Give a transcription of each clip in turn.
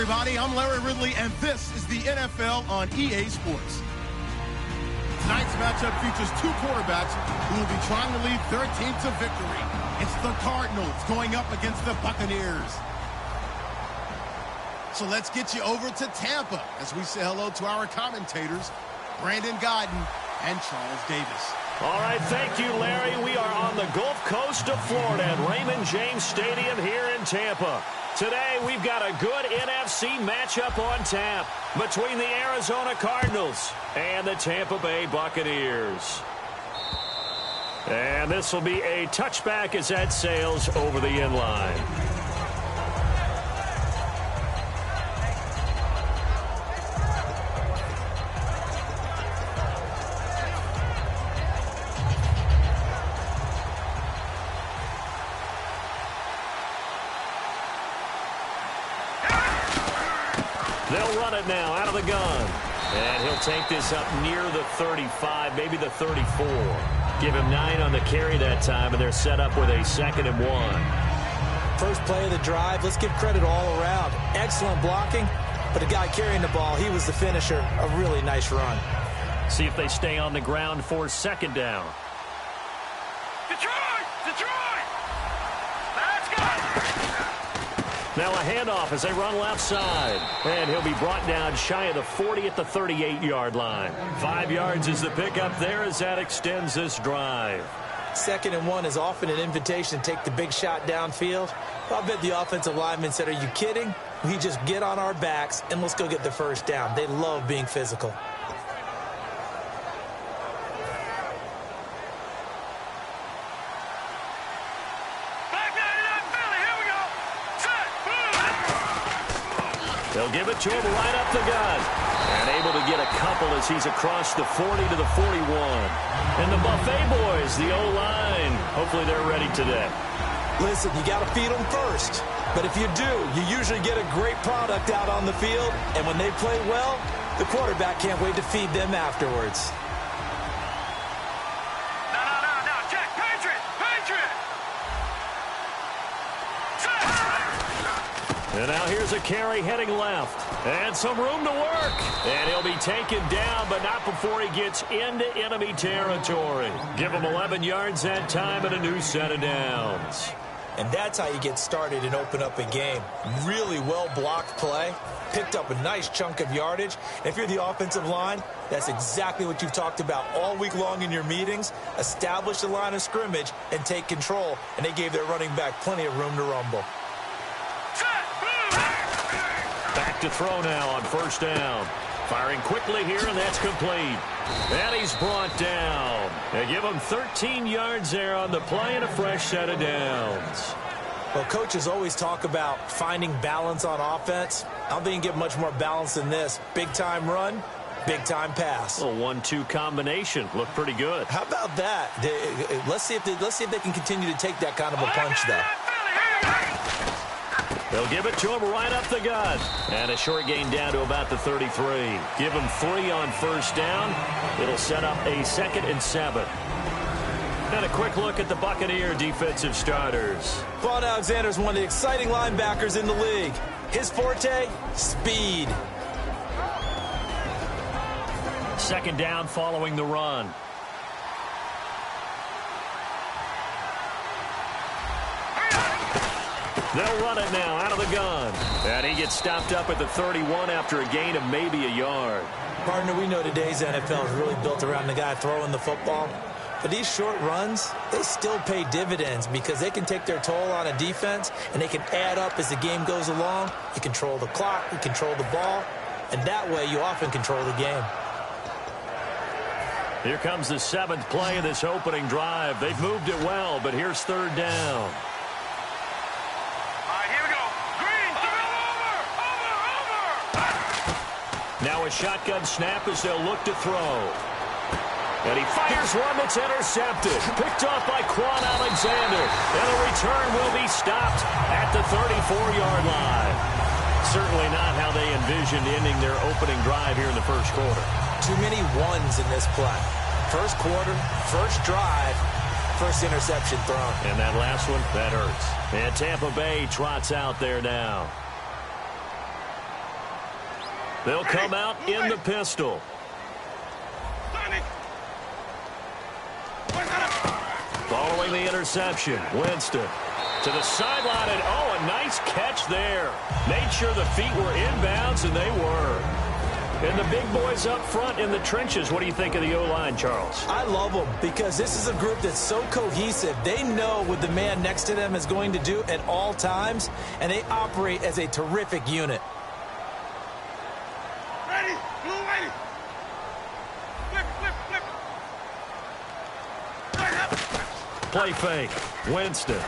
everybody. I'm Larry Ridley, and this is the NFL on EA Sports. Tonight's matchup features two quarterbacks who will be trying to lead their team to victory. It's the Cardinals going up against the Buccaneers. So let's get you over to Tampa as we say hello to our commentators, Brandon Godden and Charles Davis. All right, thank you, Larry. We are on the Gulf Coast of Florida at Raymond James Stadium here in Tampa. Today, we've got a good NFC matchup on tap between the Arizona Cardinals and the Tampa Bay Buccaneers. And this will be a touchback as that sails over the end line. They'll run it now out of the gun. And he'll take this up near the 35, maybe the 34. Give him 9 on the carry that time, and they're set up with a 2nd and 1. First play of the drive, let's give credit all around. Excellent blocking, but the guy carrying the ball, he was the finisher. A really nice run. See if they stay on the ground for 2nd down. Now a handoff as they run left side. And he'll be brought down shy of the 40 at the 38-yard line. 5 yards is the pickup there as that extends this drive. 2nd and 1 is often an invitation to take the big shot downfield. I bet the offensive lineman said, are you kidding? We just get on our backs and let's go get the first down. They love being physical. They'll give it to him right up the gut. And able to get a couple as he's across the 40 to the 41. And the Buffet boys, the O-line, hopefully they're ready today. Listen, you got to feed them first. But if you do, you usually get a great product out on the field. And when they play well, the quarterback can't wait to feed them afterwards. And now here's a carry heading left. And some room to work. And he'll be taken down, but not before he gets into enemy territory. Give him 11 yards that time and a new set of downs. And that's how you get started and open up a game. Really well-blocked play. Picked up a nice chunk of yardage. And if you're the offensive line, that's exactly what you've talked about all week long in your meetings. Establish the line of scrimmage and take control. And they gave their running back plenty of room to rumble. Back to throw now on 1st down. Firing quickly here, and that's complete. And he's brought down. They give him 13 yards there on the play and a fresh set of downs. Well, coaches always talk about finding balance on offense. I don't think you can get much more balance than this. Big-time run, big-time pass. A 1-2 combination. Looked pretty good. How about that? Let's see if they can continue to take that kind of a punch, though. They'll give it to him right up the gut. And a short gain down to about the 33. Give him 3 on 1st down. It'll set up a 2nd and 7. And a quick look at the Buccaneer defensive starters. Vaughn Alexander is one of the exciting linebackers in the league. His forte, speed. 2nd down following the run. They'll run it now out of the gun. And he gets stopped up at the 31 after a gain of maybe a yard. Partner, we know today's NFL is really built around the guy throwing the football. But these short runs, they still pay dividends because they can take their toll on a defense and they can add up as the game goes along. You control the clock, you control the ball, and that way you often control the game. Here comes the 7th play of this opening drive. They've moved it well, but here's 3rd down. Now a shotgun snap as they'll look to throw. And he fires one that's intercepted. Picked off by Quan Alexander. And the return will be stopped at the 34-yard line. Certainly not how they envisioned ending their opening drive here in the 1st quarter. Too many ones in this play. 1st quarter, 1st drive, 1st interception thrown. And that last one, that hurts. And Tampa Bay trots out there now. They'll come out in the pistol. Following the interception, Winston to the sideline, and oh, a nice catch there. Made sure the feet were inbounds, and they were. And the big boys up front in the trenches, what do you think of the O-line, Charles? I love them because this is a group that's so cohesive. They know what the man next to them is going to do at all times, and they operate as a terrific unit. Ready, blue lady. Flip. Play fake, Winston.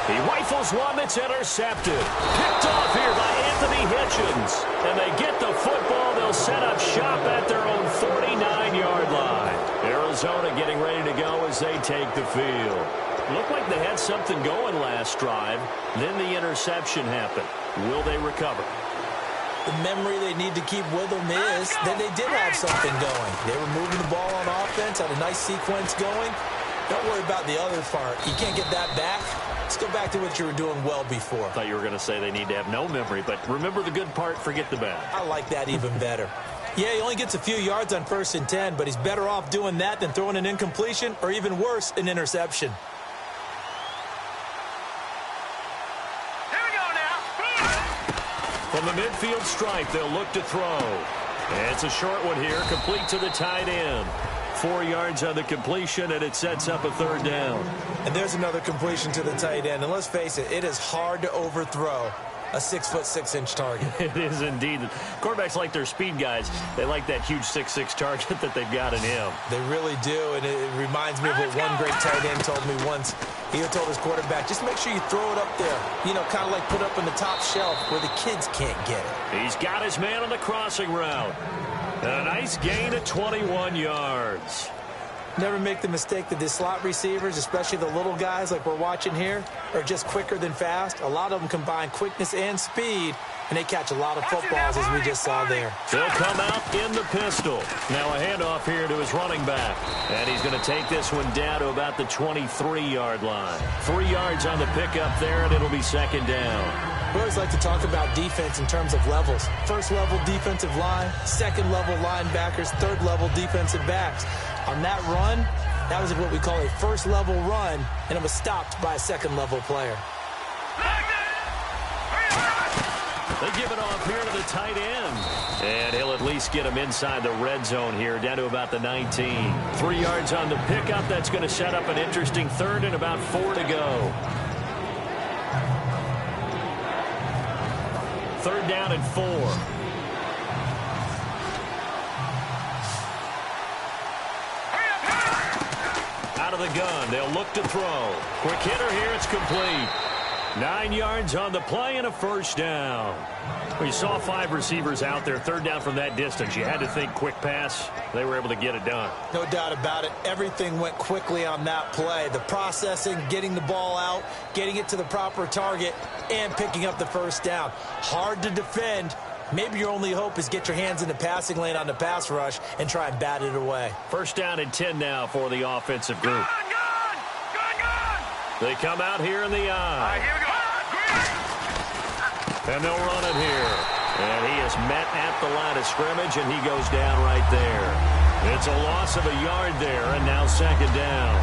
He rifles one that's intercepted. Picked off here by Anthony Hitchens. And they get the football. They'll set up shop at their own 49-yard line. Arizona getting ready to go as they take the field. Looked like they had something going last drive. Then the interception happened. Will they recover? The memory they need to keep with them is that they did have something going. They were moving the ball on offense, had a nice sequence going. Don't worry about the other part. You can't get that back. Let's go back to what you were doing well before. I thought you were going to say they need to have no memory, but remember the good part, forget the bad. I like that even better. Yeah, he only gets a few yards on 1st and 10, but he's better off doing that than throwing an incompletion or even worse, an interception. Here we go now. From the midfield stripe, they'll look to throw. And it's a short one here, complete to the tight end. 4 yards on the completion, and it sets up a 3rd down. And there's another completion to the tight end. And let's face it, it is hard to overthrow a 6'6" target. It is indeed. Quarterbacks like their speed guys. They like that huge 6'6" target that they've got in him. They really do, and it reminds me of what one great tight end told me once. He told his quarterback, just make sure you throw it up there. You know, kind of like put up in the top shelf where the kids can't get it. He's got his man on the crossing route. A nice gain of 21 yards. Never make the mistake that the slot receivers, especially the little guys like we're watching here, are just quicker than fast. A lot of them combine quickness and speed, and they catch a lot of footballs, as we just saw there. They'll come out in the pistol. Now a handoff here to his running back. And he's going to take this one down to about the 23-yard line. 3 yards on the pickup there, and it'll be 2nd down. We always like to talk about defense in terms of levels. 1st level defensive line, 2nd level linebackers, 3rd level defensive backs. On that run, that was what we call a 1st level run, and it was stopped by a 2nd level player. They give it off here to the tight end. And he'll at least get him inside the red zone here, down to about the 19. 3 yards on the pickup. That's going to set up an interesting 3rd and about 4 to go. 3rd down and 4. Out of the gun, they'll look to throw. Quick hitter here, it's complete. 9 yards on the play and a 1st down. We saw 5 receivers out there, 3rd down from that distance. You had to think quick pass. They were able to get it done. No doubt about it. Everything went quickly on that play. The processing, getting the ball out, getting it to the proper target, and picking up the 1st down. Hard to defend. Maybe your only hope is get your hands in the passing lane on the pass rush and try and bat it away. 1st down and 10 now for the offensive group. Gun! They come out here in the eye. Here we go. And they'll run it here. And he is met at the line of scrimmage, and he goes down right there. It's a loss of a yard there, and now 2nd down.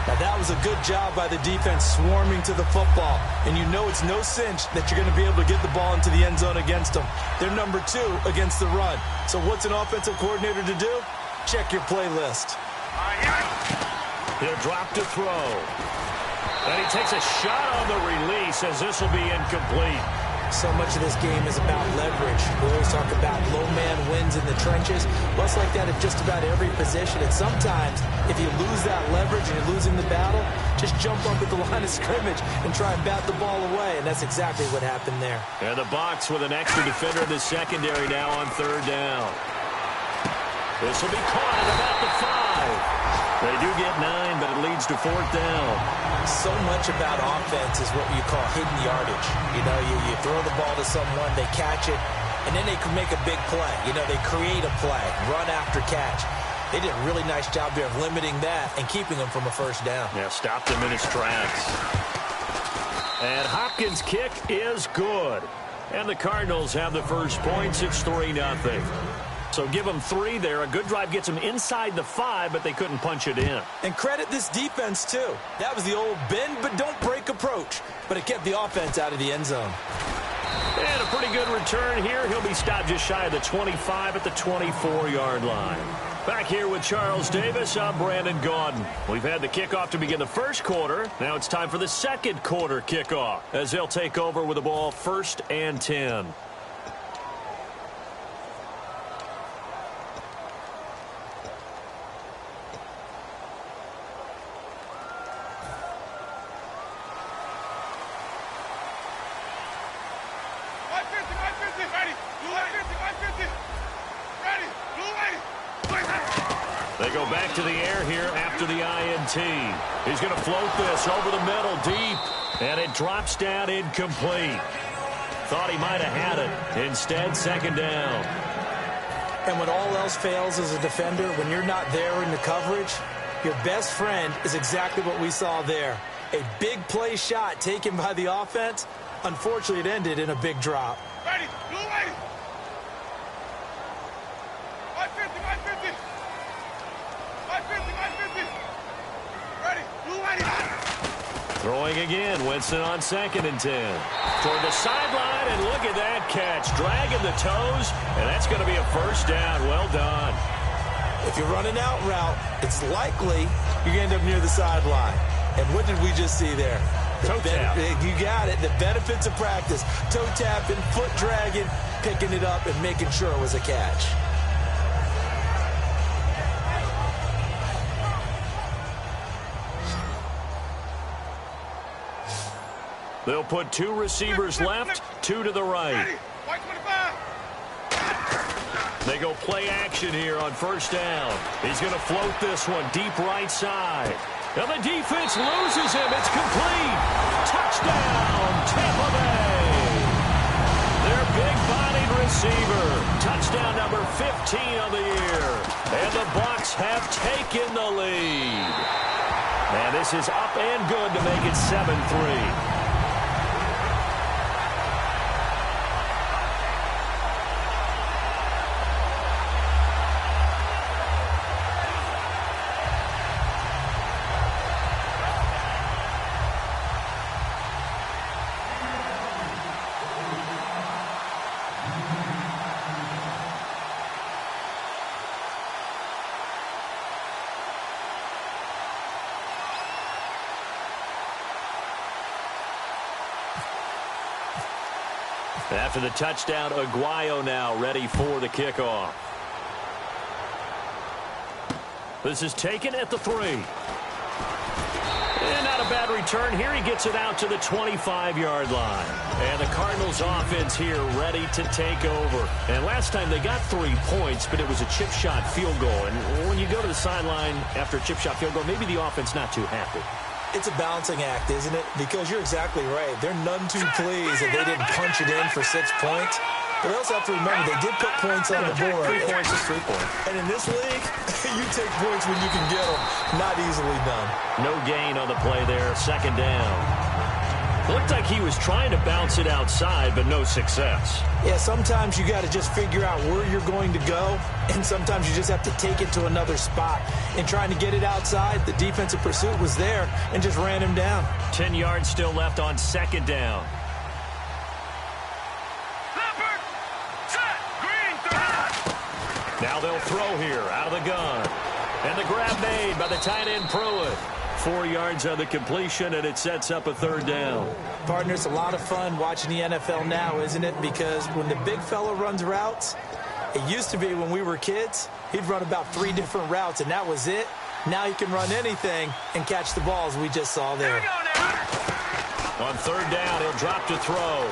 Now, that was a good job by the defense swarming to the football. And you know it's no cinch that you're going to be able to get the ball into the end zone against them. They're number 2 against the run. So what's an offensive coordinator to do? Check your playlist. He'll drop to throw. And he takes a shot on the release as this will be incomplete. So much of this game is about leverage. We always talk about low man wins in the trenches. Well, it's like that at just about every position. And sometimes, if you lose that leverage and you're losing the battle, just jump up at the line of scrimmage and try and bat the ball away. And that's exactly what happened there. And the box with an extra defender in the secondary now on 3rd down. This will be caught at about the 5. They do get 9, but it leads to 4th down. So much about offense is what you call hidden yardage. You know, you throw the ball to someone, they catch it, and then they can make a big play. You know, they create a play, run after catch. They did a really nice job there of limiting that and keeping them from a 1st down. Yeah, stopped him in his tracks. And Hopkins' kick is good. And the Cardinals have the first points. It's 3-0. So give them 3 there. A good drive gets them inside the 5, but they couldn't punch it in. And credit this defense, too. That was the old bend but don't break approach, but it kept the offense out of the end zone. And a pretty good return here. He'll be stopped just shy of the 25 at the 24-yard line. Back here with Charles Davis, I'm Brandon Gaudin. We've had the kickoff to begin the first quarter. Now it's time for the second quarter kickoff as they'll take over with the ball 1st and 10. They go back to the air here after the INT. He's going to float this over the middle deep, and it drops down incomplete. Thought he might have had it. Instead, second down. And when all else fails as a defender, when you're not there in the coverage, your best friend is exactly what we saw there. A big play shot taken by the offense. Unfortunately, it ended in a big drop. Ready, blue ready. 150, 150. 150. Ready, blue ready. Throwing again, Winston on 2nd and 10. Toward the sideline, and look at that catch. Dragging the toes, and that's going to be a first down. Well done. If you're running out route, it's likely you're going to end up near the sideline. And what did we just see there? Toe tap. You got it. The benefits of practice. Toe tapping, foot dragging, picking it up, and making sure it was a catch. They'll put 2 receivers left, 2 to the right. Ready, white 25. They go play action here on first down. He's going to float this one deep right side. And the defense loses him. It's complete. Touchdown, Tampa Bay. Their big-bodied receiver. Touchdown number 15 of the year. And the Bucs have taken the lead. And this is up and good to make it 7-3. After the touchdown, Aguayo now ready for the kickoff. This is taken at the 3. And not a bad return here. He gets it out to the 25-yard line. And the Cardinals offense here ready to take over. And last time they got 3 points, but it was a chip shot field goal. And when you go to the sideline after a chip shot field goal, maybe the offense not too happy. It's a balancing act, isn't it? Because you're exactly right. They're none too pleased that they didn't punch it in for 6 points. But they also have to remember they did put points on the board. 3 points is 3 points. And in this league, you take points when you can get them. Not easily done. No gain on the play there. Second down. Looked like he was trying to bounce it outside, but no success. Yeah, sometimes you got to just figure out where you're going to go, and sometimes you just have to take it to another spot. In trying to get it outside, the defensive pursuit was there and just ran him down. 10 yards still left on second down. Leopard, set, green, 3. Now they'll throw here out of the gun. And the grab made by the tight end Pruitt. 4 yards on the completion, and it sets up a third down. Partner, it's a lot of fun watching the NFL now, isn't it? Because when the big fella runs routes, it used to be when we were kids, he'd run about 3 different routes, and that was it. Now he can run anything and catch the balls we just saw there. On third down, he'll drop to throw.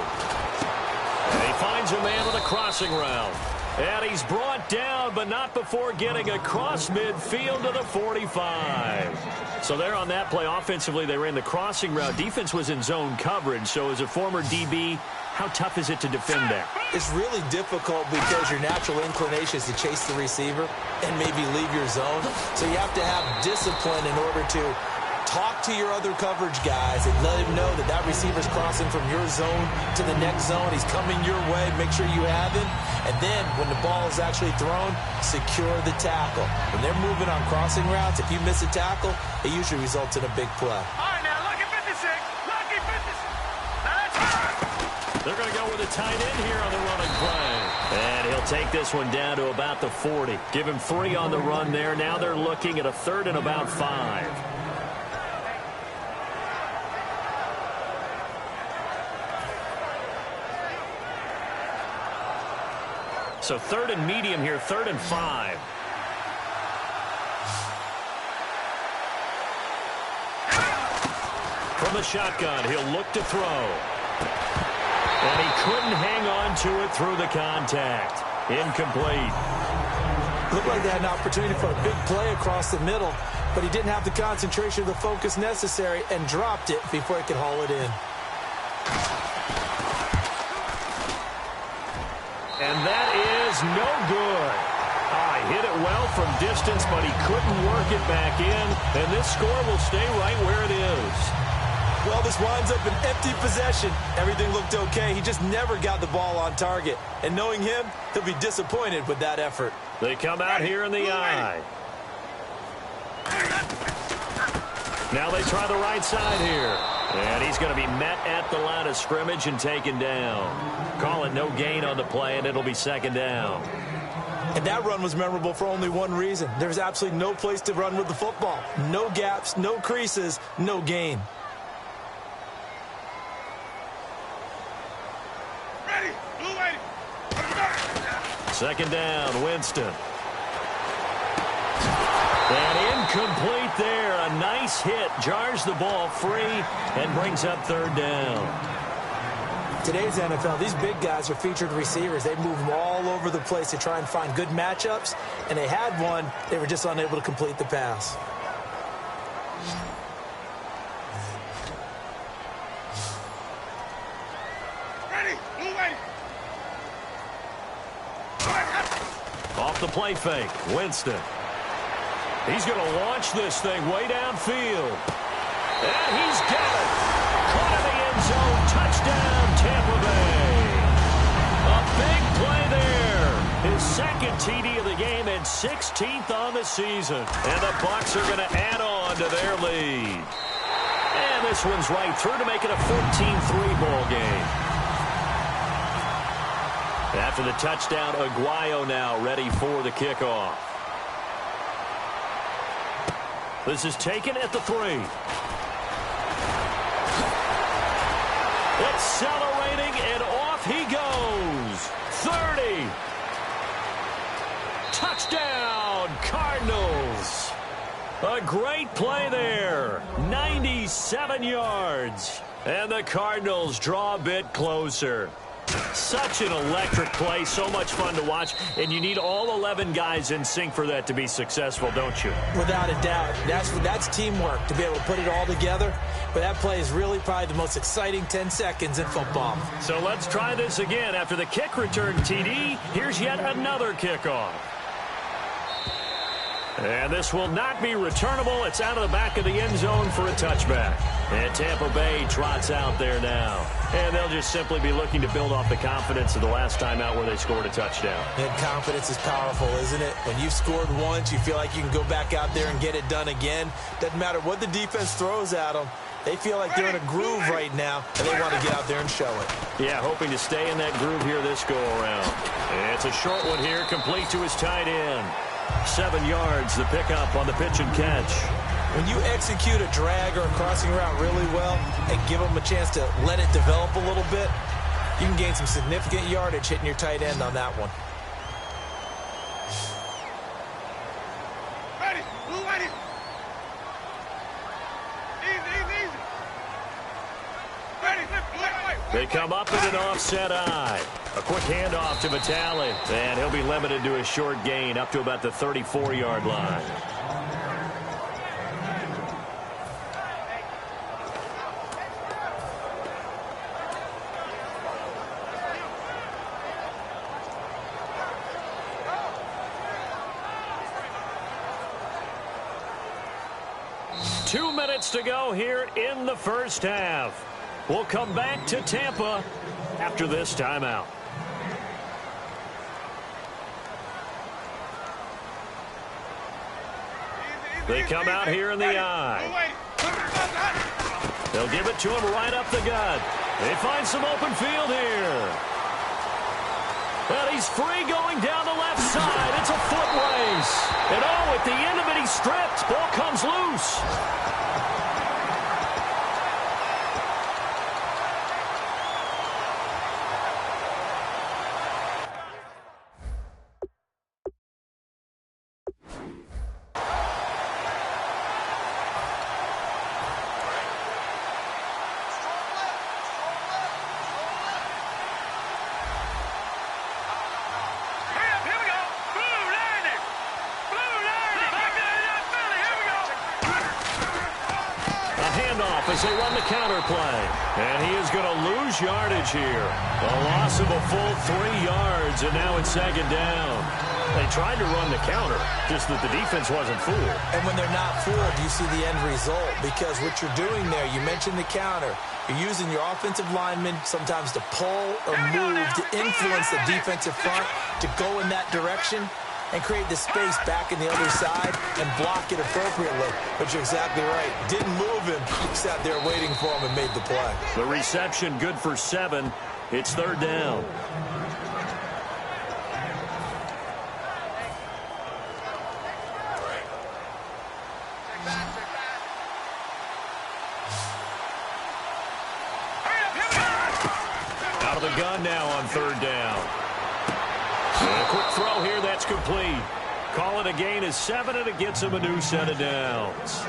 And he finds a man on the crossing route. And he's brought down, but not before getting across midfield to the 45. So there on that play, offensively, they ran the crossing route. Defense was in zone coverage. So as a former DB, how tough is it to defend that? It's really difficult because your natural inclination is to chase the receiver and maybe leave your zone. So you have to have discipline in order to Talk to your other coverage guys and let him know that that receiver's crossing from your zone to the next zone. He's coming your way. Make sure you have him. And then when the ball is actually thrown, secure the tackle. When they're moving on crossing routes, if you miss a tackle, it usually results in a big play. All right, now, lucky 56. Lucky 56. That's right. They're going to go with a tight end here on the running play. And he'll take this one down to about the 40. Give him 3 on the run there. Now they're looking at a 3rd and about 5. So 3rd and medium here, 3rd and 5. From the shotgun, he'll look to throw. And he couldn't hang on to it through the contact. Incomplete. Looked like they had an opportunity for a big play across the middle, but he didn't have the concentration or the focus necessary and dropped it before he could haul it in. And that is no good. Hit it well from distance, but he couldn't work it back in. And this score will stay right where it is. Well, this winds up an empty possession. Everything looked okay. He just never got the ball on target. And knowing him, he'll be disappointed with that effort. They come out here in the eye. Now they try the right side here. And he's going to be met at the line of scrimmage and taken down. Call it no gain on the play, and it'll be 2nd down. And that run was memorable for only one reason. There's absolutely no place to run with the football. No gaps, no creases, no gain. Ready. Blue lady. 2nd down, Winston. And incomplete there. A nice hit. Jars the ball free and brings up 3rd down. Today's NFL, these big guys are featured receivers. They move them all over the place to try and find good matchups. And they had one. They were just unable to complete the pass. Ready. Blue lady. Off the play fake, Winston. He's going to launch this thing way downfield. And he's got it. Caught in the end zone. Touchdown, Tampa Bay. A big play there. His 2nd TD of the game and 16th on the season. And the Bucs are going to add on to their lead. And this one's right through to make it a 14-3 ball game. After the touchdown, Aguayo now ready for the kickoff. This is taken at the 3. Accelerating, and off he goes. 30. Touchdown, Cardinals. A great play there. 97 yards. And the Cardinals draw a bit closer. Such an electric play, so much fun to watch, and you need all 11 guys in sync for that to be successful, don't you? Without a doubt. That's teamwork to be able to put it all together. But that play is really probably the most exciting 10 seconds in football. So let's try this again. After the kick return TD, here's yet another kickoff. And this will not be returnable. It's out of the back of the end zone for a touchback. And Tampa Bay trots out there now. And they'll just simply be looking to build off the confidence of the last time out where they scored a touchdown. And confidence is powerful, isn't it? When you've scored once, you feel like you can go back out there and get it done again. Doesn't matter what the defense throws at them. They feel like they're in a groove right now, and they want to get out there and show it. Yeah, hoping to stay in that groove here this go-around. It's a short one here, complete to his tight end. 7 yards, the pickup on the pitch and catch. When you execute a drag or a crossing route really well and give them a chance to let it develop a little bit, you can gain some significant yardage hitting your tight end on that one. Ready. Blue lady. Easy. Ready. They come up in an offset eye. A quick handoff to Vitale, and he'll be limited to a short gain up to about the 34-yard line. 2 minutes to go here in the first half. We'll come back to Tampa after this timeout. They come out here in the eye. They'll give it to him right up the gut. They find some open field here. And he's free going down the left side. It's a foot race. And oh, at the end of it, he's stripped. Ball comes loose. As they run the counter play. And he is going to lose yardage here. A loss of a full 3 yards, and now it's second down. They tried to run the counter, just that the defense wasn't fooled. And when they're not fooled, you see the end result. Because what you're doing there, you mentioned the counter. You're using your offensive linemen sometimes to pull or move to influence the defensive front to go in that direction and create the space back in the other side and block it appropriately. But you're exactly right. Didn't move him. He sat there waiting for him and made the play. The reception good for 7. It's third down. Out of the gun now on third down. And a quick throw here, that's complete. Call it a gain of 7, and it gets him a new set of downs.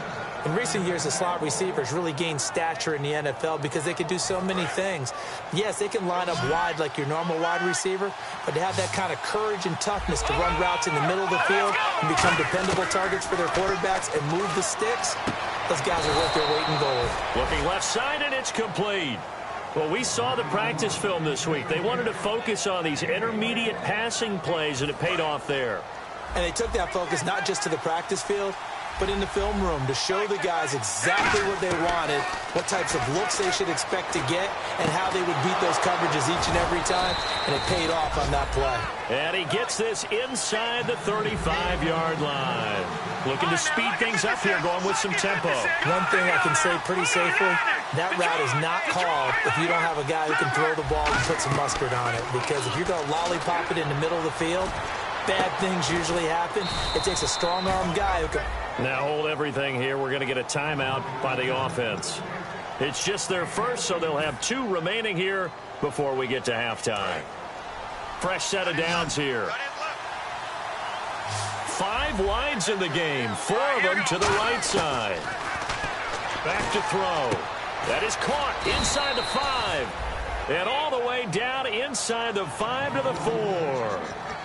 In recent years, the slot receivers really gained stature in the NFL because they can do so many things. Yes, they can line up wide like your normal wide receiver, but to have that kind of courage and toughness to run routes in the middle of the field and become dependable targets for their quarterbacks and move the sticks, those guys are worth their weight in gold. Looking left side, and it's complete. Well, we saw the practice film this week. They wanted to focus on these intermediate passing plays, and it paid off there. And they took that focus not just to the practice field, but in the film room to show the guys exactly what they wanted, what types of looks they should expect to get, and how they would beat those coverages each and every time, and it paid off on that play. And he gets this inside the 35-yard line. Looking to speed things up here, going with some tempo. One thing I can say pretty safely, that route is not called if you don't have a guy who can throw the ball and put some mustard on it, because if you're going to lollipop it in the middle of the field, bad things usually happen. It takes a strong-arm guy who can... Now hold everything here. We're going to get a timeout by the offense. It's just their first, so they'll have 2 remaining here before we get to halftime. Fresh set of downs here. 5 wides in the game, 4 of them to the right side. Back to throw. That is caught inside the 5. And all the way down inside the 5 to the 4.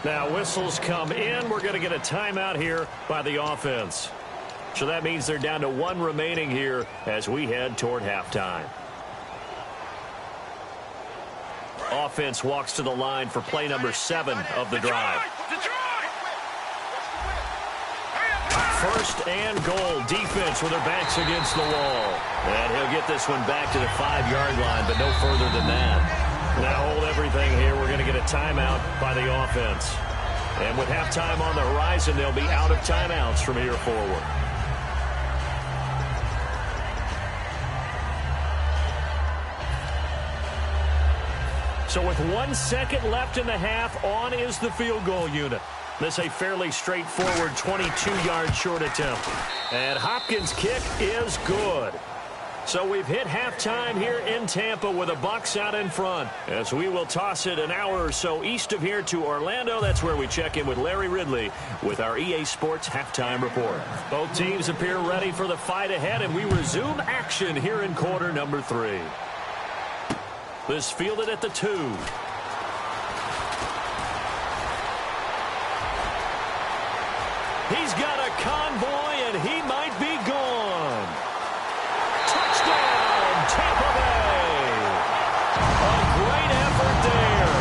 Now whistles come in. We're going to get a timeout here by the offense. So that means they're down to 1 remaining here as we head toward halftime. Offense walks to the line for play number 7 of the drive. First and goal. Defense with their backs against the wall. And he'll get this one back to the 5-yard line, but no further than that. Now hold everything here. We're going to get a timeout by the offense. And with halftime on the horizon, they'll be out of timeouts from here forward. So with 1 second left in the half, on is the field goal unit. This a fairly straightforward 22-yard short attempt. And Hopkins' kick is good. So we've hit halftime here in Tampa with the Bucs out in front. As we will toss it an hour or so east of here to Orlando. That's where we check in with Larry Ridley with our EA Sports halftime report. Both teams appear ready for the fight ahead, and we resume action here in quarter number 3. This fielded at the 2. He's got a convoy, and he might be gone. Touchdown, Tampa Bay. A great effort there.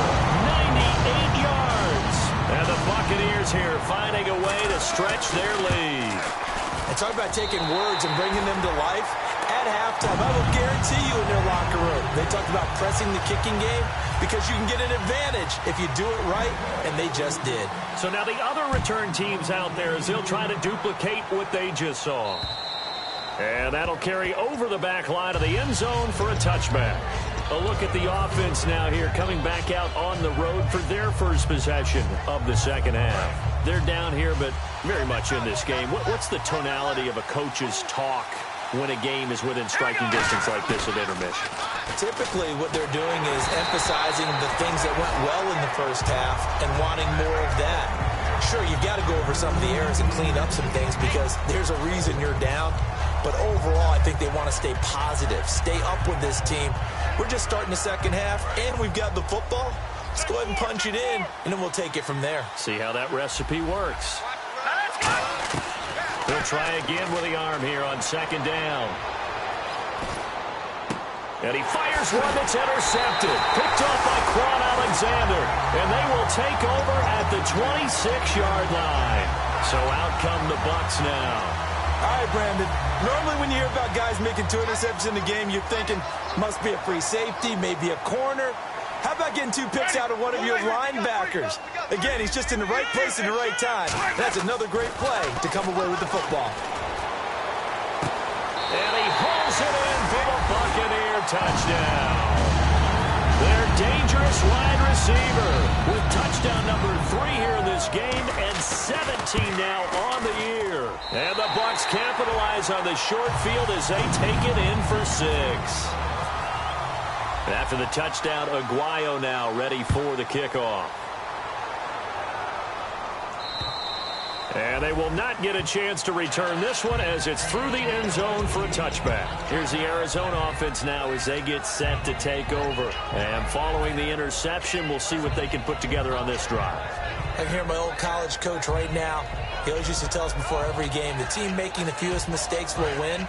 98 yards. And the Buccaneers here finding a way to stretch their lead. And talk about taking words and bringing them to life. At halftime, I will guarantee you in their locker room, they talked about pressing the kicking game because you can get an advantage if you do it right, and they just did. So now the other return teams out there as they'll try to duplicate what they just saw. And that'll carry over the back line of the end zone for a touchback. A look at the offense now here, coming back out on the road for their first possession of the second half. They're down here, but very much in this game. What's the tonality of a coach's talk when a game is within striking distance like this at intermission? Typically, what they're doing is emphasizing the things that went well in the first half and wanting more of that. Sure, you've got to go over some of the errors and clean up some things because there's a reason you're down. But overall, I think they want to stay positive, stay up with this team. We're just starting the second half, and we've got the football. Let's go ahead and punch it in, and then we'll take it from there. See how that recipe works. He'll try again with the arm here on second down. And he fires one that's intercepted. Picked off by Quan Alexander. And they will take over at the 26-yard line. So out come the Bucs now. All right, Brandon. Normally when you hear about guys making 2 interceptions in the game, you're thinking must be a free safety, maybe a corner. How about getting 2 picks out of one of your linebackers? Again, he's just in the right place at the right time. That's another great play to come away with the football. And he hauls it in for the Buccaneer touchdown. Their dangerous wide receiver with touchdown number 3 here in this game and 17 now on the year. And the Bucs capitalize on the short field as they take it in for 6. After the touchdown, Aguayo now ready for the kickoff. And they will not get a chance to return this one as it's through the end zone for a touchback. Here's the Arizona offense now as they get set to take over. And following the interception, we'll see what they can put together on this drive. I can hear my old college coach right now. He always used to tell us before every game, the team making the fewest mistakes will win.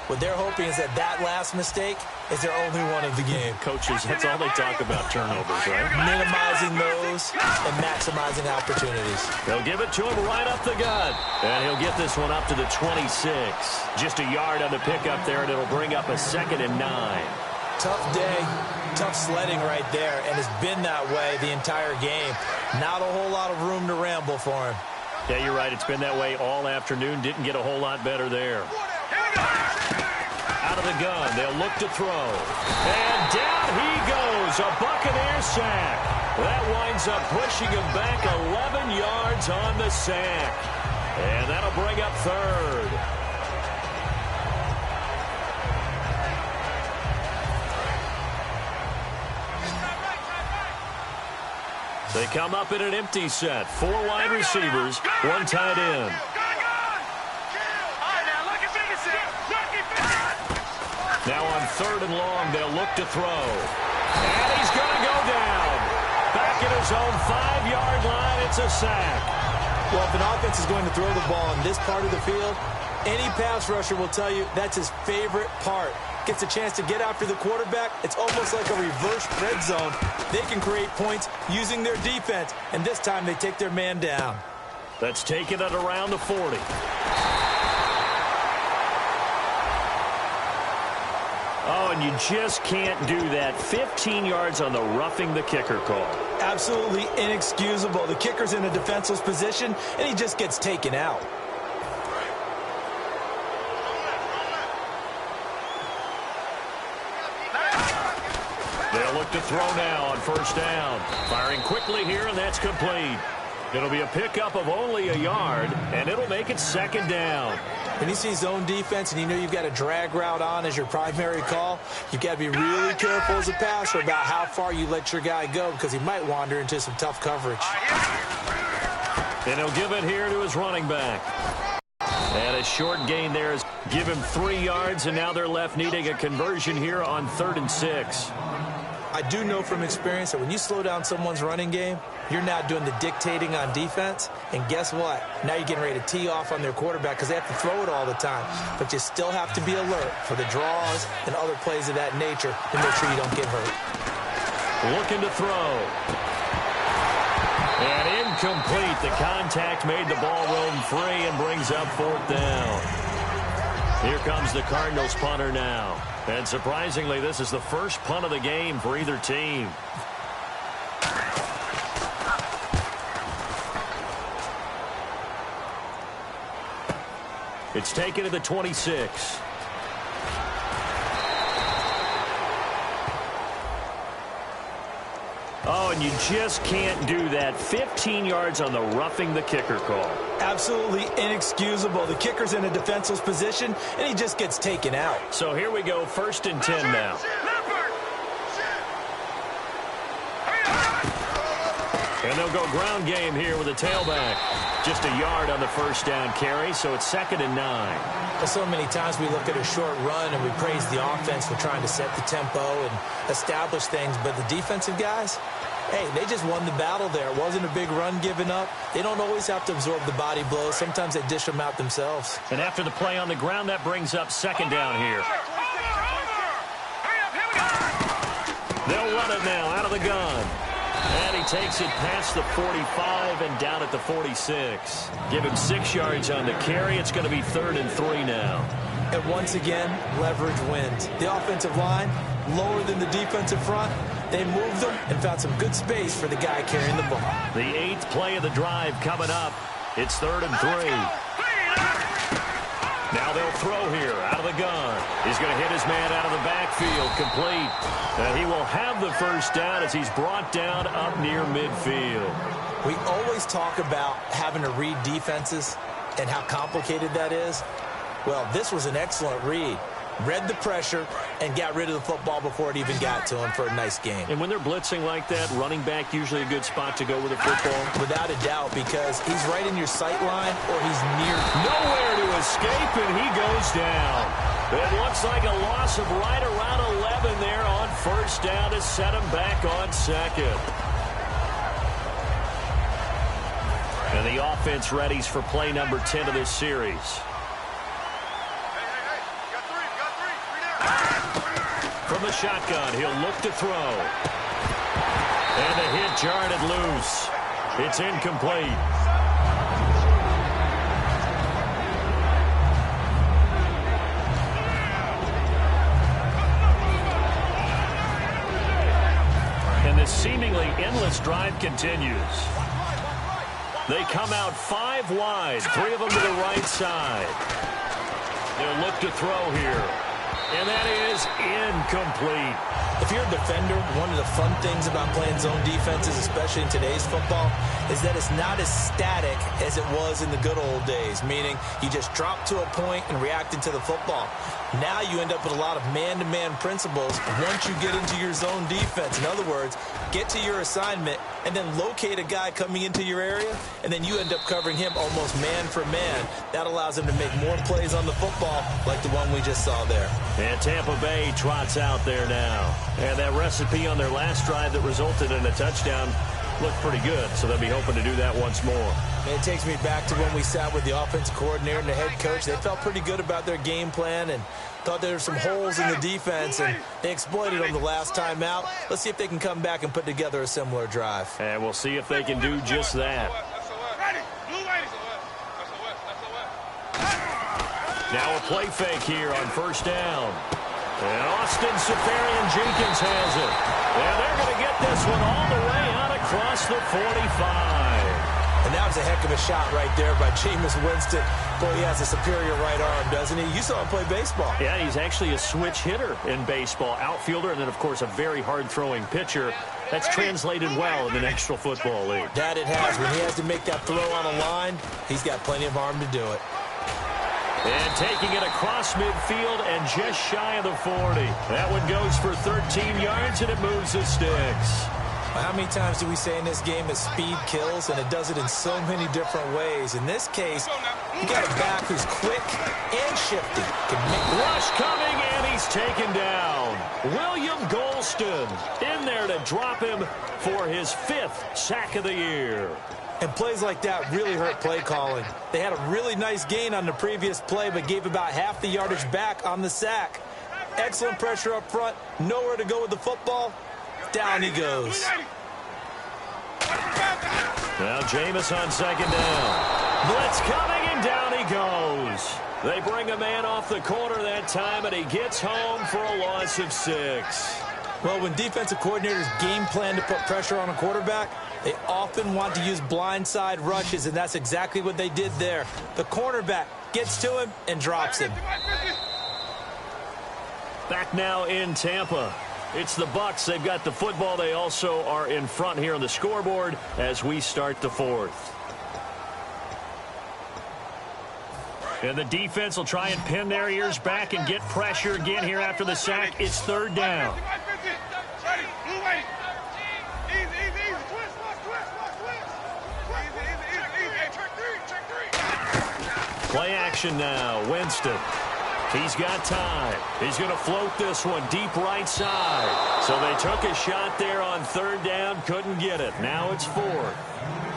What they're hoping is that last mistake is their only one of the game. Coaches, that's all they talk about, turnovers, right? Minimizing those and maximizing opportunities. They'll give it to him right up the gut. And he'll get this one up to the 26. Just a yard on the pickup there, and it'll bring up a 2nd and 9. Tough day, tough sledding right there, and it's been that way the entire game. Not a whole lot of room to ramble for him. Yeah, you're right. It's been that way all afternoon. Didn't get a whole lot better there. Out of the gun, they'll look to throw. And down he goes, a Buccaneer sack. That winds up pushing him back 11 yards on the sack. And that'll bring up 3rd. They come up in an empty set. 4 wide receivers, 1 tight end. Now on 3rd and long, they'll look to throw. And he's going to go down. Back at his own 5-yard line, it's a sack. Well, if an offense is going to throw the ball in this part of the field, any pass rusher will tell you that's his favorite part. Gets a chance to get after the quarterback. It's almost like a reverse red zone. They can create points using their defense, and this time they take their man down. That's taken at around the 40. Oh, and you just can't do that. 15 yards on the roughing the kicker call. Absolutely inexcusable. The kicker's in a defenseless position, and he just gets taken out. They'll look to throw now on 1st down. Firing quickly here, and that's complete. It'll be a pickup of only a yard, and it'll make it 2nd down. When you see zone defense and you know you've got a drag route on as your primary call, you've got to be really careful as a passer about how far you let your guy go because he might wander into some tough coverage. And he'll give it here to his running back. And a short gain there is give him 3 yards, and now they're left needing a conversion here on 3rd and 6. I do know from experience that when you slow down someone's running game, you're now doing the dictating on defense. And guess what? Now you're getting ready to tee off on their quarterback because they have to throw it all the time. But you still have to be alert for the draws and other plays of that nature to make sure you don't get hurt. Looking to throw. And incomplete. The contact made the ball roam free and brings up 4th down. Here comes the Cardinals punter now. And surprisingly, this is the first punt of the game for either team. It's taken to the 26. Oh, and you just can't do that. 15 yards on the roughing the kicker call. Absolutely inexcusable. The kicker's in a defenseless position, and he just gets taken out. So here we go, 1st and 10 now. And they'll go ground game here with a tailback. Just a yard on the 1st down carry, so it's 2nd and 9. Well, so many times we look at a short run and we praise the offense for trying to set the tempo and establish things, but the defensive guys, hey, they just won the battle there. It wasn't a big run given up. They don't always have to absorb the body blows. Sometimes they dish them out themselves. And after the play on the ground, that brings up 2nd down here. They'll run it now out of the gun. And he takes it past the 45 and down at the 46. Give him 6 yards on the carry. It's going to be 3rd and 3 now. And once again, leverage wins. The offensive line, lower than the defensive front. They moved them and found some good space for the guy carrying the ball. The 8th play of the drive coming up. It's 3rd and 3. Now they'll throw here out of the gun. He's going to hit his man out of the backfield, complete. And he will have the 1st down as he's brought down up near midfield. We always talk about having to read defenses and how complicated that is. Well, this was an excellent read. Read the pressure and got rid of the football before it even got to him for a nice game. And when they're blitzing like that, running back usually a good spot to go with the football? Without a doubt, because he's right in your sight line or he's near. Nowhere to escape, and he goes down. It looks like a loss of right around 11 there on 1st down to set him back on 2nd. And the offense readies for play number 10 of this series. From the shotgun, he'll look to throw. And the hit jarred it loose. It's incomplete. And this seemingly endless drive continues. They come out 5 wide, 3 of them to the right side. They'll look to throw here. And that is incomplete. If you're a defender, one of the fun things about playing zone defenses, especially in today's football, is that it's not as static as it was in the good old days, meaning you just drop to a point and react into the football. Now you end up with a lot of man-to-man principles once you get into your zone defense. In other words, get to your assignment and then locate a guy coming into your area, and then you end up covering him almost man for man. That allows him to make more plays on the football like the one we just saw there. And Tampa Bay trots out there now. And that recipe on their last drive that resulted in a touchdown looked pretty good, so they'll be hoping to do that once more. And it takes me back to when we sat with the offensive coordinator and the head coach. They felt pretty good about their game plan and thought there were some holes in the defense, and they exploited them the last time out. Let's see if they can come back and put together a similar drive. And we'll see if they can do just that. Now a play fake here on 1st down. And Austin Safarian-Jenkins has it. And they're going to get this one all the way out across the 45. And that was a heck of a shot right there by Jameis Winston. Boy, he has a superior right arm, doesn't he? You saw him play baseball. Yeah, he's actually a switch hitter in baseball. Outfielder, and then, of course, a very hard-throwing pitcher. That's translated well in the National Football League. That it has. When he has to make that throw on a line, he's got plenty of arm to do it. And taking it across midfield and just shy of the 40. That one goes for 13 yards, and it moves the sticks. How many times do we say in this game that speed kills, and it does it in so many different ways? In this case, you got a back who's quick and shifty. Rush coming, and he's taken down. William Golston in there to drop him for his 5th sack of the year. And plays like that really hurt play calling. They had a really nice gain on the previous play, but gave about half the yardage back on the sack. Excellent pressure up front. Nowhere to go with the football. Down he goes. Now Jameis on second down. Blitz coming, and down he goes. They bring a man off the corner that time, and he gets home for a loss of 6. Well, when defensive coordinators game plan to put pressure on a quarterback, they often want to use blindside rushes, and that's exactly what they did there. The cornerback gets to him and drops him. Back now in Tampa. It's the Bucs. They've got the football. They also are in front here on the scoreboard as we start the 4th. And the defense will try and pin their ears back and get pressure again here after the sack. It's 3rd down. Play action now. Winston. He's got time. He's going to float this one deep right side. So they took a shot there on 3rd down. Couldn't get it. Now it's 4th.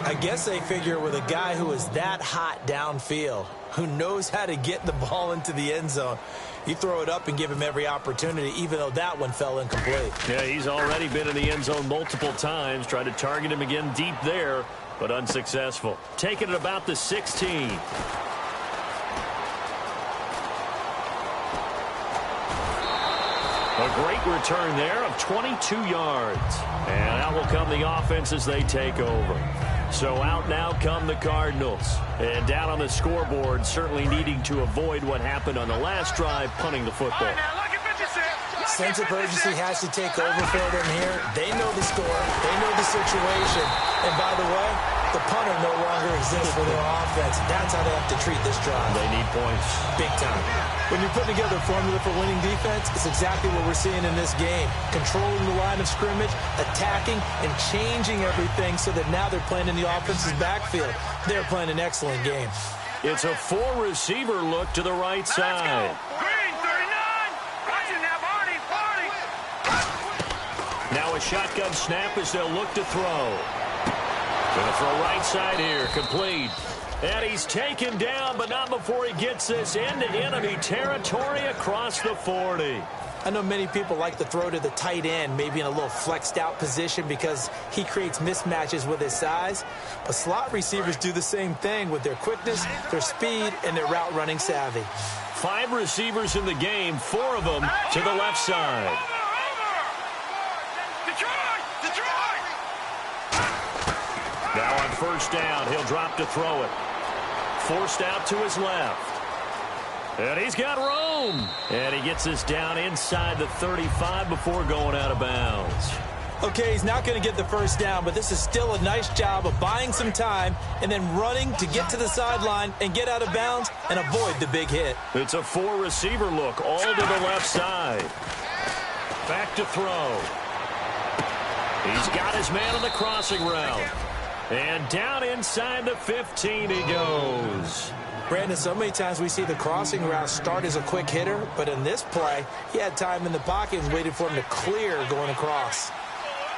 I guess they figure with a guy who is that hot downfield, who knows how to get the ball into the end zone, you throw it up and give him every opportunity, even though that one fell incomplete. Yeah, he's already been in the end zone multiple times. Tried to target him again deep there, but unsuccessful. Taking it about the 16. A great return there of 22 yards. And out will come the offense as they take over. So out now come the Cardinals. And down on the scoreboard, certainly needing to avoid what happened on the last drive, punting the football. Sense of urgency has to take over for them here. They know the score. They know the situation. And by the way, the punter no longer exists for their offense. That's how they have to treat this drive. They need points. Big time. When you're putting together a formula for winning defense, it's exactly what we're seeing in this game. Controlling the line of scrimmage, attacking, and changing everything so that now they're playing in the offense's backfield. They're playing an excellent game. It's a 4-receiver look to the right side. Now a shotgun snap as they'll look to throw. Going to throw right side here, complete. And he's taken down, but not before he gets this into enemy territory across the 40. I know many people like to throw to the tight end, maybe in a little flexed out position because he creates mismatches with his size. But slot receivers do the same thing with their quickness, their speed, and their route running savvy. 5 receivers in the game, 4 of them to the left side. Now on 1st down, he'll drop to throw it. Forced out to his left. And he's got room. And he gets this down inside the 35 before going out of bounds. Okay, he's not going to get the 1st down, but this is still a nice job of buying some time and then running to get to the sideline and get out of bounds and avoid the big hit. It's a 4-receiver look, all to the left side. Back to throw. He's got his man on the crossing route. And down inside the 15 he goes. Brandon, so many times we see the crossing route start as a quick hitter, but in this play, he had time in the pocket and waited for him to clear going across.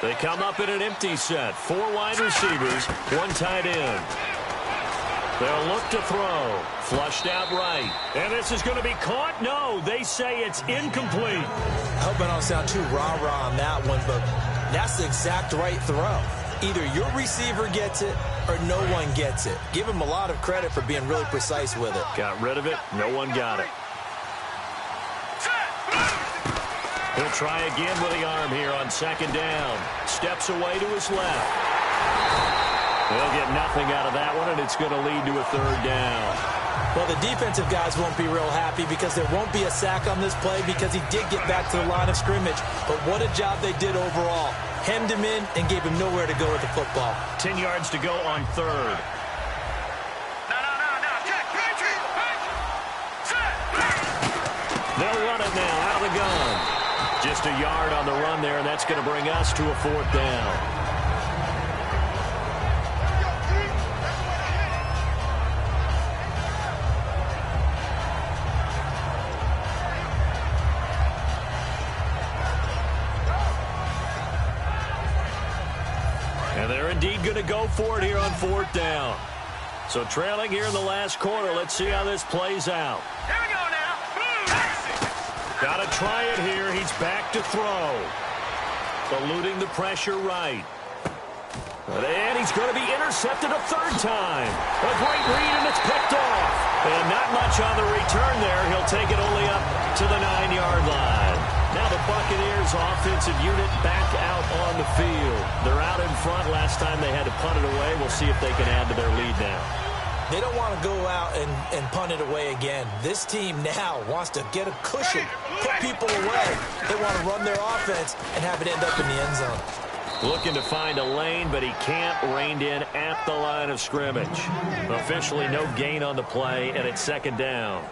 They come up in an empty set. 4 wide receivers, 1 tight end. They'll look to throw. Flushed out right. And this is going to be caught? No, they say it's incomplete. I hope I don't sound too rah-rah on that one, but that's the exact right throw. Either your receiver gets it or no one gets it. Give him a lot of credit for being really precise with it. Got rid of it. No one got it. He'll try again with the arm here on 2nd down. Steps away to his left. They'll get nothing out of that one, and it's going to lead to a 3rd down. Well, the defensive guys won't be real happy because there won't be a sack on this play because he did get back to the line of scrimmage. But what a job they did overall. Hemmed him in and gave him nowhere to go with the football. 10 yards to go on 3rd. They'll run it now out of the gun. Just a yard on the run there, and that's going to bring us to a 4th down. And they're indeed going to go for it here on 4th down. So trailing here in the last quarter. Let's see how this plays out. Here we go now. Got to try it here. He's back to throw. Eluding the pressure right. And he's going to be intercepted a third time. A great read, and it's picked off. And not much on the return there. He'll take it only up to the 9-yard line. Now the Buccaneers offensive unit back out on the field. They're out in front. Last time they had to punt it away. We'll see if they can add to their lead now. They don't want to go out and punt it away again. This team now wants to get a cushion, put people away. They want to run their offense and have it end up in the end zone. Looking to find a lane, but he can't. Reined in at the line of scrimmage. Officially no gain on the play, and it's second down.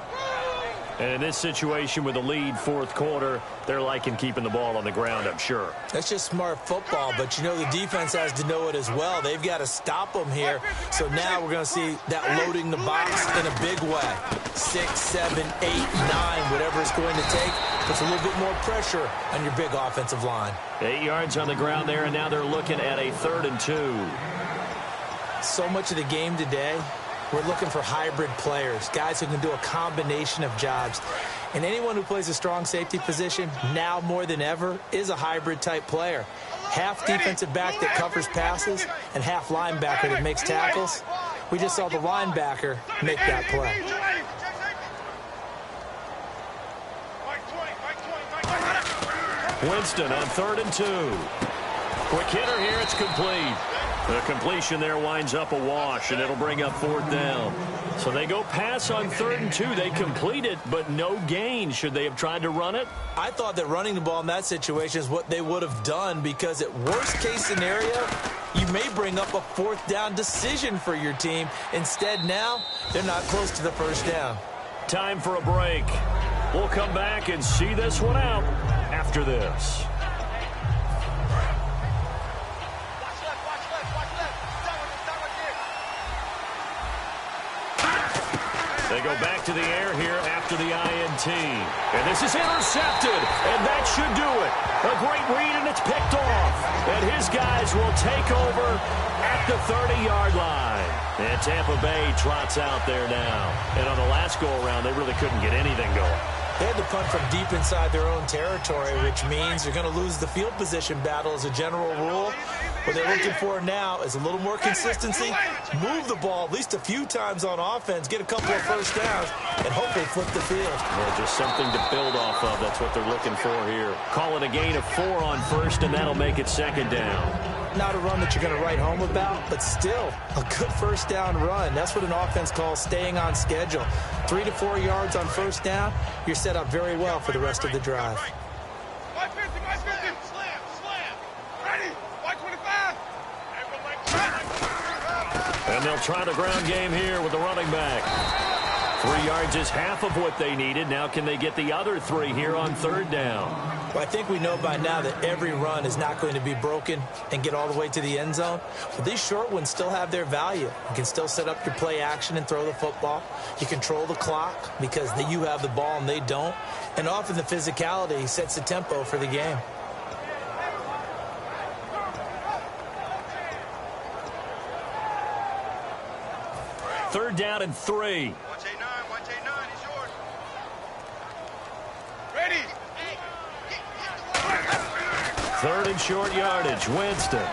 And in this situation with the lead fourth quarter, they're liking keeping the ball on the ground, I'm sure. That's just smart football, but you know the defense has to know it as well. They've got to stop them here. So now we're going to see that loading the box in a big way. 6, 7, 8, 9, whatever it's going to take. Puts a little bit more pressure on your big offensive line. 8 yards on the ground there, and now they're looking at a 3rd and 2. So much of the game today, we're looking for hybrid players, guys who can do a combination of jobs. And anyone who plays a strong safety position, now more than ever, is a hybrid-type player. Half defensive back that covers passes and half linebacker that makes tackles. We just saw the linebacker make that play. Winston on 3rd and 2. Quick hitter here, it's complete. The completion there winds up a wash, and it'll bring up 4th down. So they go pass on 3rd and 2. They complete it, but no gain. Should they have tried to run it? I thought that running the ball in that situation is what they would have done, because at worst-case scenario, you may bring up a 4th down decision for your team. Instead, now, they're not close to the 1st down. Time for a break. We'll come back and see this one out after this. They go back to the air here after the INT. And this is intercepted, and that should do it. A great read, and it's picked off. And his guys will take over at the 30-yard line. And Tampa Bay trots out there now. And on the last go-around, they really couldn't get anything going. They had to punt from deep inside their own territory, which means you're going to lose the field position battle as a general rule. What they're looking for now is a little more consistency, move the ball at least a few times on offense, get a couple of 1st downs, and hopefully flip the field. Well, just something to build off of. That's what they're looking for here. Call it a gain of 4 on 1st, and that'll make it 2nd down. Not a run that you're going to write home about, but still a good 1st down run. That's what an offense calls staying on schedule. 3 to 4 yards on 1st down, you're set up very well for the rest of the drive. And they'll try the ground game here with the running back. 3 yards is half of what they needed. Now can they get the other 3 here on 3rd down? Well, I think we know by now that every run is not going to be broken and get all the way to the end zone. But these short ones still have their value. You can still set up your play action and throw the football. You control the clock because you have the ball and they don't. And often the physicality sets the tempo for the game. Third down and 3. Watch A9, he's yours. Ready. 3rd and short yardage. Winston.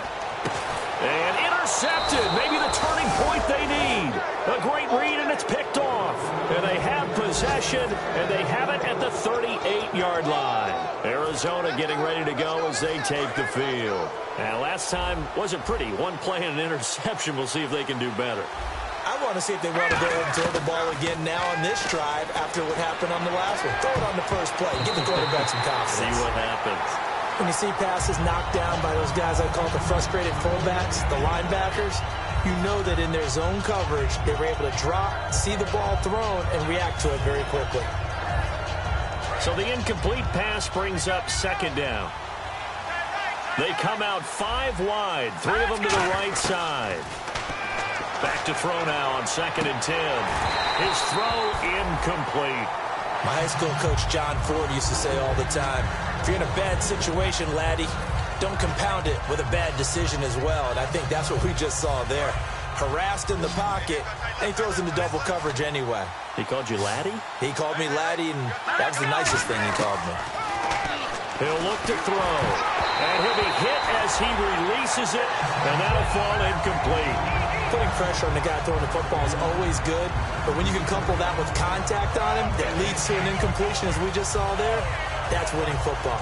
And intercepted. Maybe the turning point they need. A great read, and it's picked off. And they have possession, and they have it at the 38-yard line. Arizona getting ready to go as they take the field. And last time wasn't pretty. One play and an interception. We'll see if they can do better. I want to see if they want to go ahead and throw the ball again now on this drive after what happened on the last one. Throw it on the first play. Give the quarterback some confidence. See what happens. When you see passes knocked down by those guys I call the frustrated fullbacks, the linebackers, you know that in their zone coverage, they were able to drop, see the ball thrown, and react to it very quickly. So the incomplete pass brings up 2nd down. They come out 5 wide, 3 of them to the right side. Back to throw now on 2nd and 10. His throw incomplete. My high school coach John Ford used to say all the time, if you're in a bad situation, laddie, don't compound it with a bad decision as well. And I think that's what we just saw there. Harassed in the pocket, and he throws into double coverage anyway. He called you laddie? He called me laddie, and that was the nicest thing he called me. He'll look to throw. And he'll be hit as he releases it, and that'll fall incomplete. Putting pressure on the guy throwing the football is always good, but when you can couple that with contact on him that leads to an incompletion, as we just saw there, that's winning football.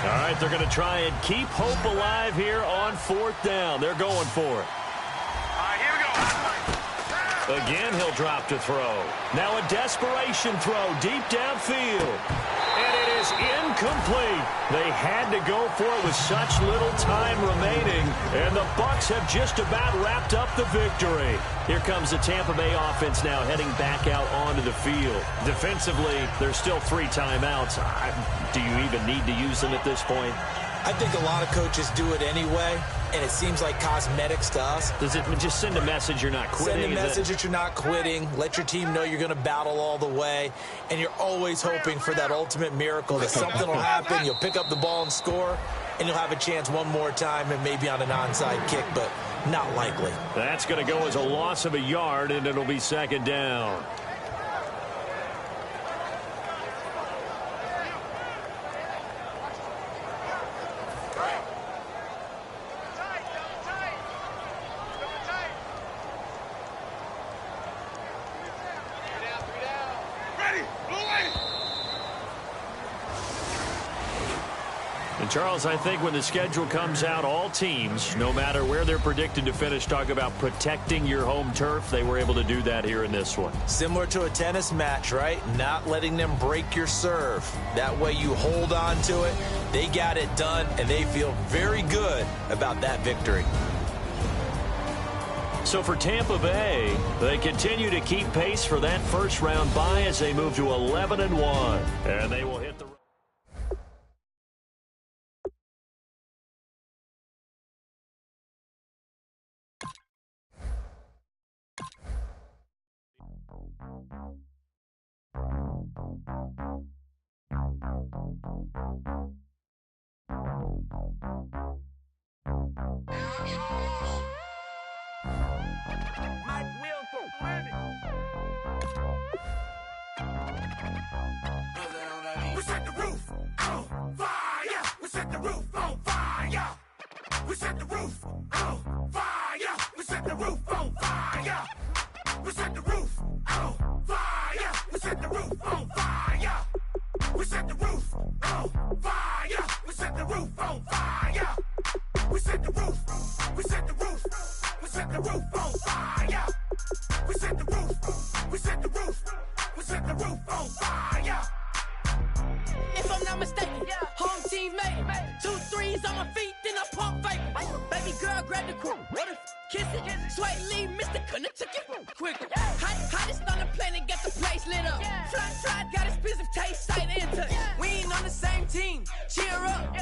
All right, they're going to try and keep hope alive here on 4th down. They're going for it. All right, here we go. Again, he'll drop to throw. Now a desperation throw deep downfield. And it is incomplete. They had to go for it with such little time remaining. And the Bucs have just about wrapped up the victory. Here comes the Tampa Bay offense now heading back out onto the field. Defensively, there's still 3 timeouts. Do you even need to use them at this point? I think a lot of coaches do it anyway, and it seems like cosmetics to us. Does it just send a message you're not quitting? Send a message that you're not quitting. Let your team know you're going to battle all the way, and you're always hoping for that ultimate miracle that something will happen, you'll pick up the ball and score, and you'll have a chance one more time and maybe on an onside kick, but not likely. That's going to go as a loss of a yard, and it'll be 2nd down. Charles, I think when the schedule comes out, all teams, no matter where they're predicted to finish, talk about protecting your home turf. They were able to do that here in this one. Similar to a tennis match, right? Not letting them break your serve. That way you hold on to it. They got it done, and they feel very good about that victory. So for Tampa Bay, they continue to keep pace for that first-round bye as they move to 11-1. And they will hit the... We set the roof on fire. We set the roof on fire. We set the roof on fire. We set the roof on fire. We set the roof on fire. We set the roof on fire. We set the roof on fire. We set the roof on fire. We set the roof. We set the roof. We set the roof on fire. We set the roof. We set the roof. We set the roof on fire. If I'm not mistaken, home team made it. 2 threes on my feet, then I pump fake. Baby girl, grab the crew. Kiss it. Sway Lee, Mr. Couldn't took it quicker. Hottest on the planet, got the place lit up. Fly, got expensive taste, sight and touch. We ain't on the same team. Cheer up.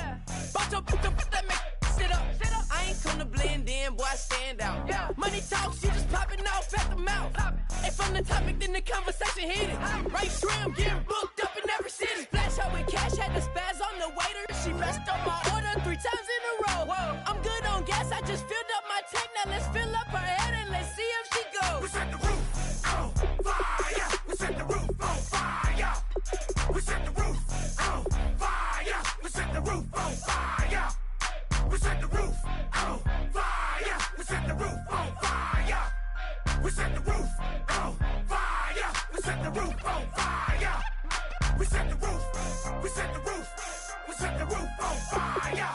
Bunch of that make sit up. I ain't come to blend in, boy, I stand out. Money talks, you just popping off at the mouth. If I'm the topic, then the conversation heated. Right shrimp, getting booked up in every city. Splash out with cash, had the spaz on the waiter. She messed up my order 3 times in a row. I'm good on gas, I just filled up my tank. Now let's fill up her head and let's see if she goes. We set the roof on fire. We set the roof on fire. We set the roof on fire. We set the roof on fire. We set the roof on fire. We set the roof on fire. We set the roof on fire. We set the roof on fire. We set the roof. We set the roof. We set the roof on fire.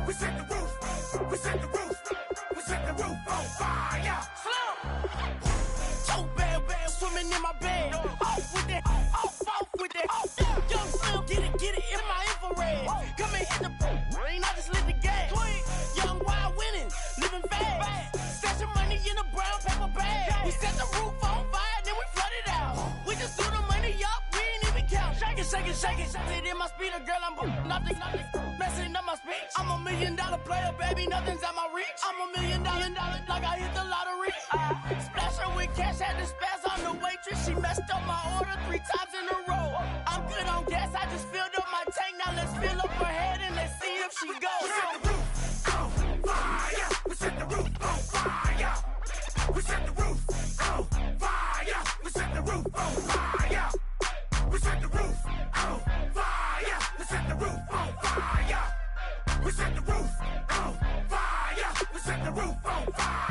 We set the roof. We set the roof. We set the roof on fire. So bad, swimming in my bed. Off with that, off with that. Young Slim, get it in my infrared. Come and hit the rain, I just lit the gas. Young wild winning, living fast. Stashing money in a brown paper bag. We set the roof on fire, then we flood it out. We just threw the money up, we ain't even count. Shake it. It in my speeder, girl, I'm nothing. Messing up my speech. I'm $1 million player, baby, nothing's at my reach. I'm $1 million, like I hit the lottery. Splash her with cash, had the spaz on the waitress. She messed up my order 3 times in a row. I'm good on gas, I just filled up my tank. Now let's fill up her head and let's see if she goes. We set the roof on fire. We set the roof on fire. We set the roof on fire. We set the roof on fire. We set the roof on fire.